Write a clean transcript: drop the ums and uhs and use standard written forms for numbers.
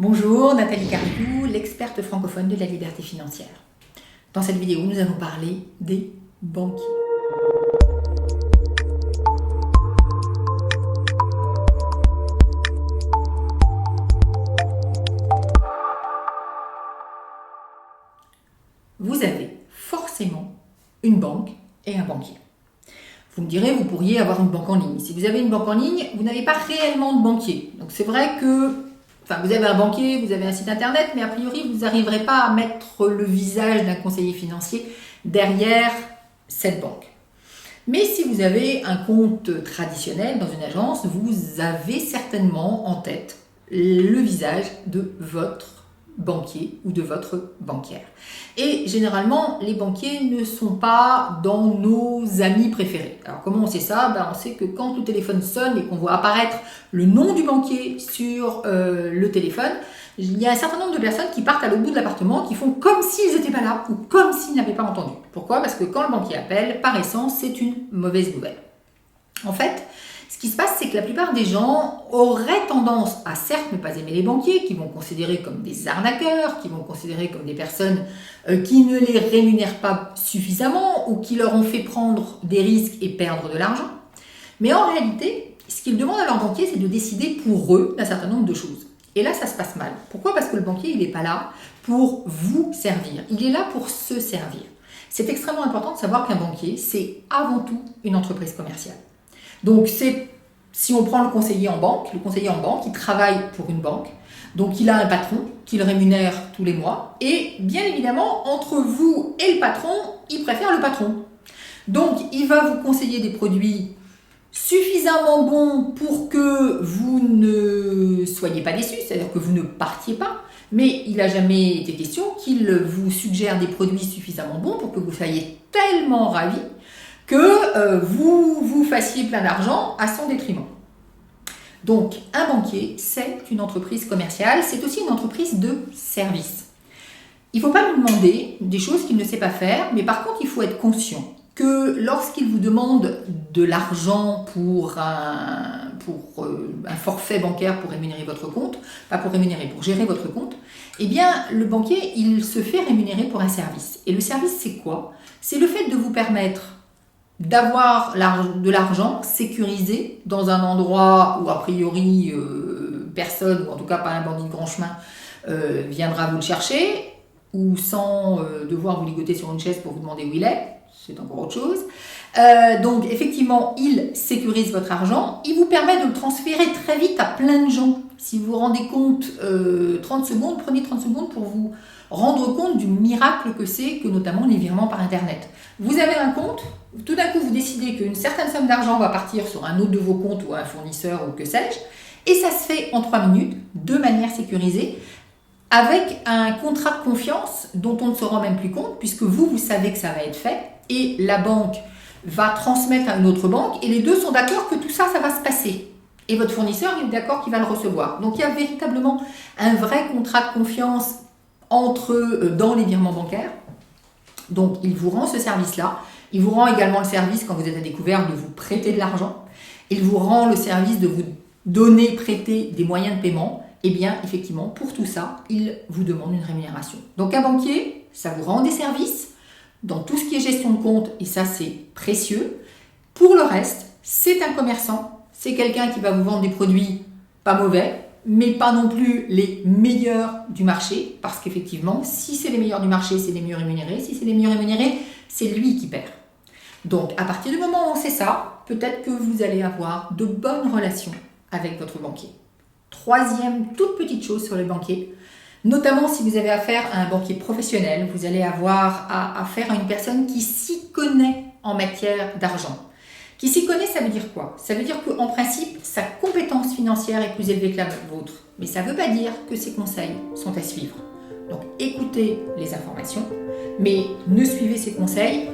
Bonjour, Nathalie Carriou, l'experte francophone de la liberté financière. Dans cette vidéo, nous allons parler des banquiers. Vous avez forcément une banque et un banquier. Vous me direz, vous pourriez avoir une banque en ligne. Si vous avez une banque en ligne, vous n'avez pas réellement de banquier. Donc c'est vrai que vous avez un banquier, vous avez un site internet, mais a priori, vous n'arriverez pas à mettre le visage d'un conseiller financier derrière cette banque. Mais si vous avez un compte traditionnel dans une agence, vous avez certainement en tête le visage de votre banquier ou de votre banquière. Et généralement, les banquiers ne sont pas dans nos amis préférés. Alors comment on sait ça? On sait que quand le téléphone sonne et qu'on voit apparaître le nom du banquier sur le téléphone, il y a un certain nombre de personnes qui partent à l'autre bout de l'appartement, qui font comme s'ils n'étaient pas là ou comme s'ils n'avaient pas entendu. Pourquoi? Parce que quand le banquier appelle, par essence, c'est une mauvaise nouvelle. En fait, ce qui se passe, c'est que la plupart des gens auraient tendance à certes ne pas aimer les banquiers, qui vont considérer comme des arnaqueurs, qui vont considérer comme des personnes qui ne les rémunèrent pas suffisamment ou qui leur ont fait prendre des risques et perdre de l'argent. Mais en réalité, ce qu'ils demandent à leur banquier, c'est de décider pour eux d'un certain nombre de choses. Et là, ça se passe mal. Pourquoi? Parce que le banquier, il n'est pas là pour vous servir. Il est là pour se servir. C'est extrêmement important de savoir qu'un banquier, c'est avant tout une entreprise commerciale. Donc, si on prend le conseiller en banque, il travaille pour une banque. Donc, il a un patron qui le rémunère tous les mois. Et bien évidemment, entre vous et le patron, il préfère le patron. Donc, il va vous conseiller des produits suffisamment bons pour que vous ne soyez pas déçus, c'est-à-dire que vous ne partiez pas. Mais il n'a jamais été question qu'il vous suggère des produits suffisamment bons pour que vous soyez tellement ravis que vous vous fassiez plein d'argent à son détriment. Donc, un banquier, c'est une entreprise commerciale, c'est aussi une entreprise de service. Il ne faut pas lui demander des choses qu'il ne sait pas faire, mais par contre, il faut être conscient que lorsqu'il vous demande de l'argent pour un forfait bancaire pour rémunérer votre compte, pour gérer votre compte, eh bien, le banquier, il se fait rémunérer pour un service. Et le service, c'est quoi? C'est le fait de vous permettre d'avoir de l'argent sécurisé dans un endroit où a priori personne, ou en tout cas pas un bandit de grand chemin, viendra vous le chercher, ou sans devoir vous ligoter sur une chaise pour vous demander où il est, c'est encore autre chose. Donc effectivement, il sécurise votre argent, il vous permet de le transférer très vite à plein de gens. Si vous vous rendez compte, 30 secondes, prenez 30 secondes pour vous rendre compte du miracle que c'est que notamment les virements par Internet. Vous avez un compte, tout d'un coup vous décidez qu'une certaine somme d'argent va partir sur un autre de vos comptes ou un fournisseur ou que sais-je, et ça se fait en 3 minutes, de manière sécurisée, avec un contrat de confiance dont on ne se rend même plus compte, puisque vous savez que ça va être fait, et la banque va transmettre à une autre banque, et les deux sont d'accord que tout ça, ça va se passer. Et votre fournisseur, il est d'accord qu'il va le recevoir. Donc il y a véritablement un vrai contrat de confiance dans les virements bancaires. Donc il vous rend ce service-là. Il vous rend également le service, quand vous êtes à découvert, de vous prêter de l'argent. Il vous rend le service de vous donner, prêter des moyens de paiement. Eh bien, effectivement, pour tout ça, il vous demande une rémunération. Donc un banquier, ça vous rend des services dans tout ce qui est gestion de compte, et ça c'est précieux. Pour le reste, c'est un commerçant, c'est quelqu'un qui va vous vendre des produits pas mauvais, mais pas non plus les meilleurs du marché, parce qu'effectivement, si c'est les meilleurs du marché, c'est les mieux rémunérés. Si c'est les mieux rémunérés, c'est lui qui perd. Donc, à partir du moment où on sait ça, peut-être que vous allez avoir de bonnes relations avec votre banquier. Troisième, toute petite chose sur les banquiers, notamment si vous avez affaire à un banquier professionnel, vous allez avoir affaire à une personne qui s'y connaît en matière d'argent. Qui s'y connaît, ça veut dire quoi? Ça veut dire qu'en principe, sa compétence financière est plus élevée que la vôtre. Mais ça ne veut pas dire que ses conseils sont à suivre. Donc écoutez les informations, mais ne suivez ses conseils